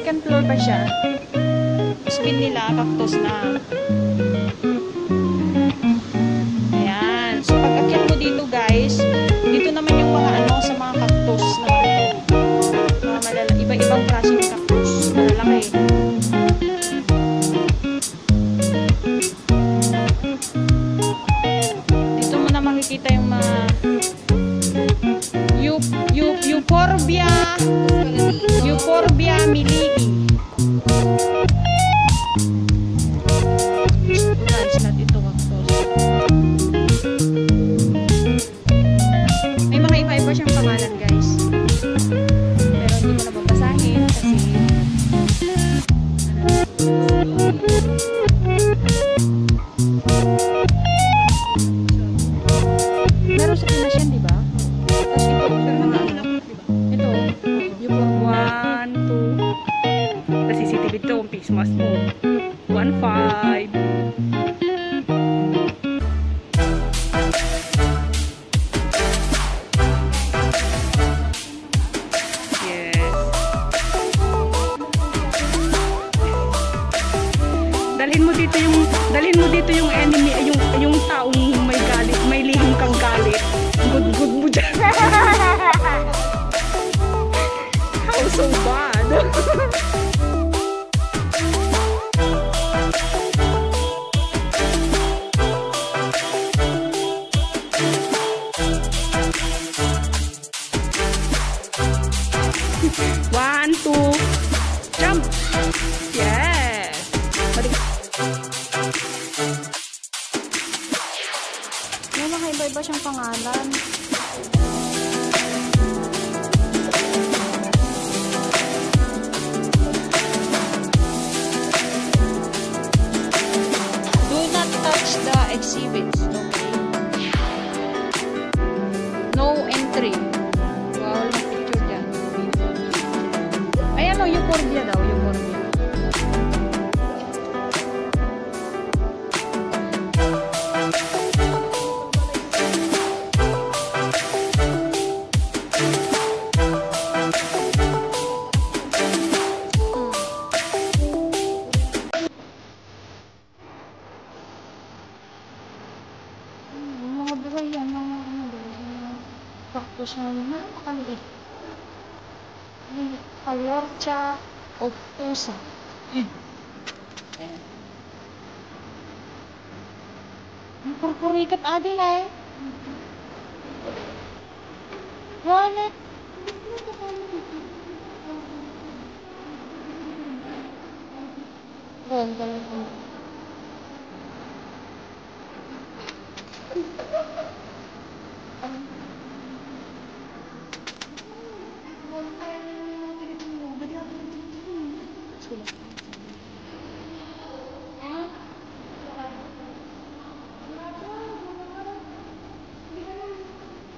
second floor pa siya. Spin nila, cactus na. Ayan. So, pag akyat mo dito guys, dito naman yung mga ano, sa mga cactus na iba-ibang klaseng cactus. Malalaki. Dito mo na makikita yung mga Euphorbia milii. May mga iba-iba siyang pangalan guys. Pero hindi ko na babasahin kasi meron sa Pinas yan, diba? Tapos ito, ito, yung 1, 2, tapos CCTV ito, yung face mask mo. 1, 5. Yes. Dalhin mo dito yung enemy, yung taong may galit, may lihim kang galit. Good mo dyan. How so bad? One, two, jump! Yes! May mga iba-iba siyang pangalan. Do not touch the exhibits, okay? No entry. Wow, picture dyan. Ayan o, Euphorbia daw, Euphorbia. Cactus na napakaliit. Calorcha obtusa. Ang purpurikat adil eh. Wallet.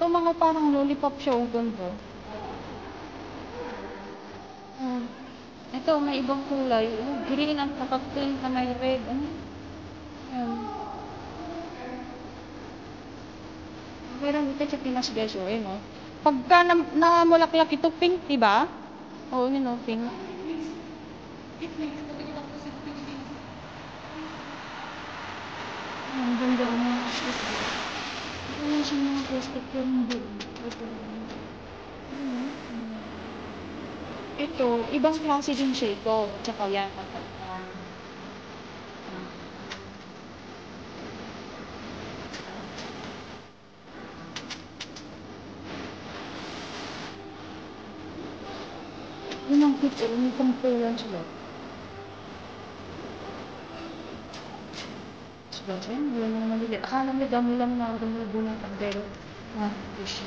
Ito mga parang lollipop shogun to. Ito may ibang kulay. Green ang kakapil na may red. Meron dito sa Pinas guys. Pagka namulaklak ito pink, diba? Oo, yun o, pink. Ang ganda mo. Ano siya mga plastic yung hindi. Ito, ibang klase din siya ito. Tsaka yan. Yun ang cute. May compare yan sila. Yun ang maliliit. Akala may dami lang na rumubo ng pero fish.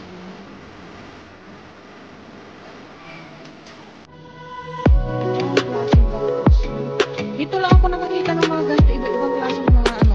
Dito lang ako nakakita ng mga ganito, iba-ibang klase ng mga ano.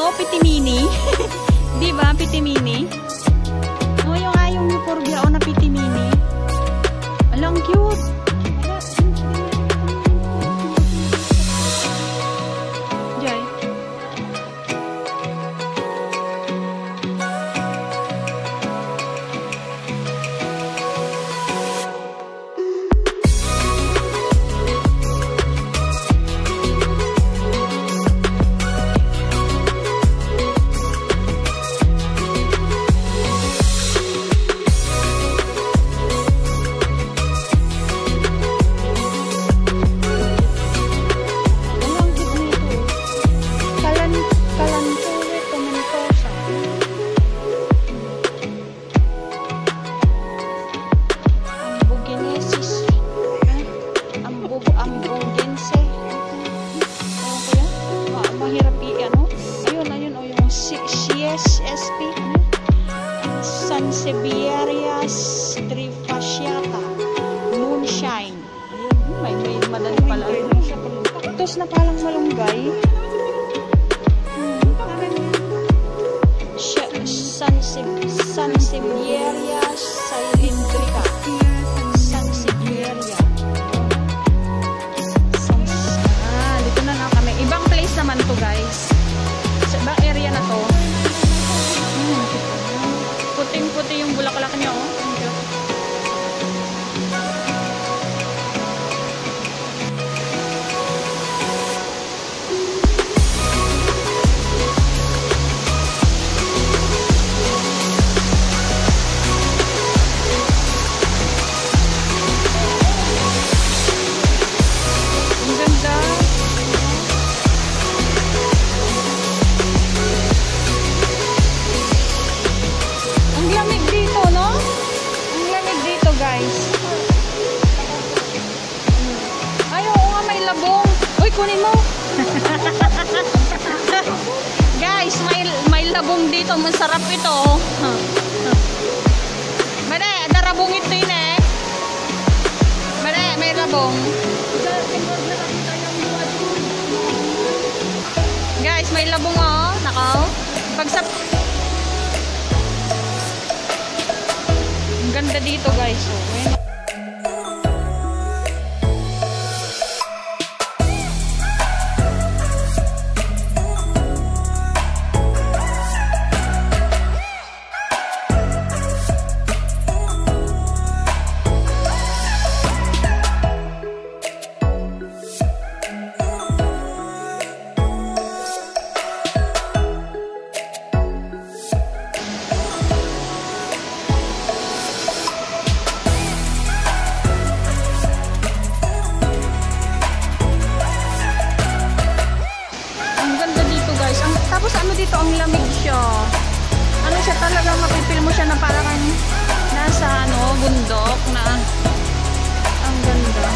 oh, pitimini. Di ba, pitimini? Oh, yung ayong euphorbia, oh, na pitimini. Alang cute. Jai. CSSP Sansevieria trifasciata moonshine. Ayun, may madali pala. Tos na palang malunggay. Sansevieria cylindrica. Sansevieria. Dito na lang kami. Ibang place naman to, guys. Sa ibang area na to. Puting-puti yung bulaklak niya, oh. Kunin mo. Guys, may labong dito. Masarap ito. Mare, darabong ito yun eh. Mare, may labong. Guys, may labong oh. Nakaw. Ang ganda dito, guys. Oh, tapos ano dito, ang lamig siya. Ano siya talagang mapipil mo siya na parang nasa ano, bundok na. Ang ganda.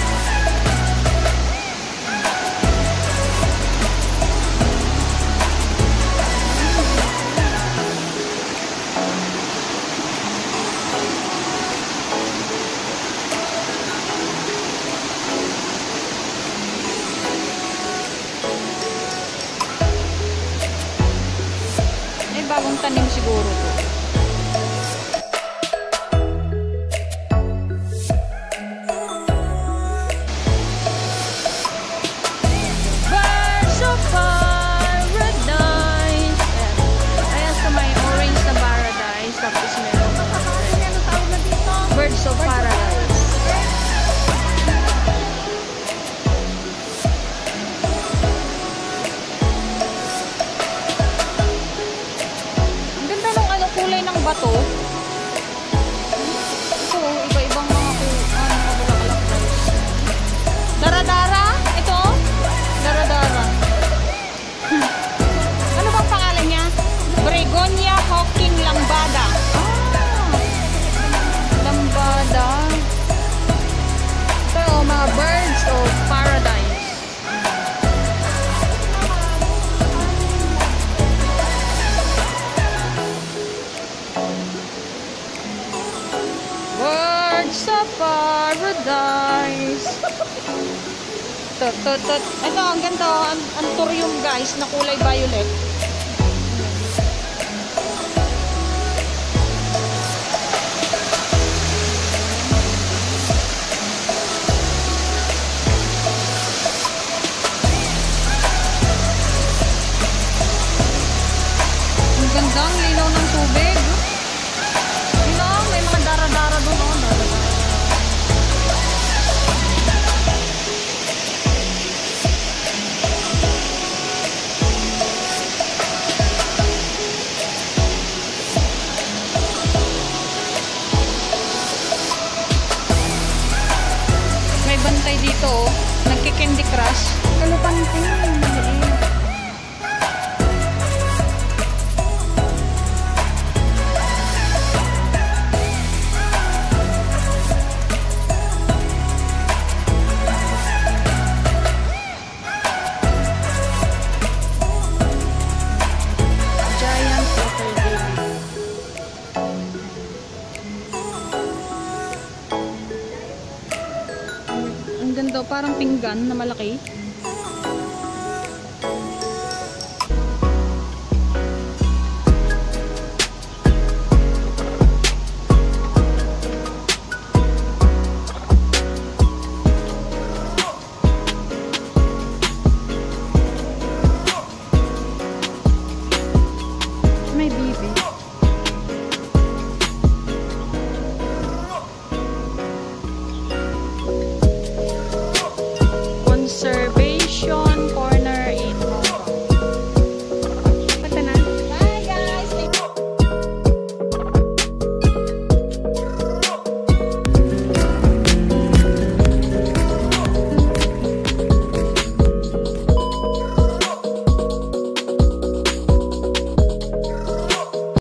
Bagong tanim siguro to. Birds of Paradise. Ayan sa may orange na paradise. Tapos meron Birds of Paradise. Bato. Ito, iba-ibang mga bulaklak, guys. Dara-dara? Ito? Dara-dara. Ano bang pangalan niya? Bregonia Hawking Lambada. Lambada. Ito, mga Birds of Paradise. Sa Paradise. Ito, ang ganda. Anthurium, guys, na kulay violet. Ganda ang linaw ng tubig. Yun o, may mga dara-dara doon o. May bantay dito o. Nagki-candy crush. Kalupante. Maliit. Ang ganda, parang pinggan na malaki. May bibi.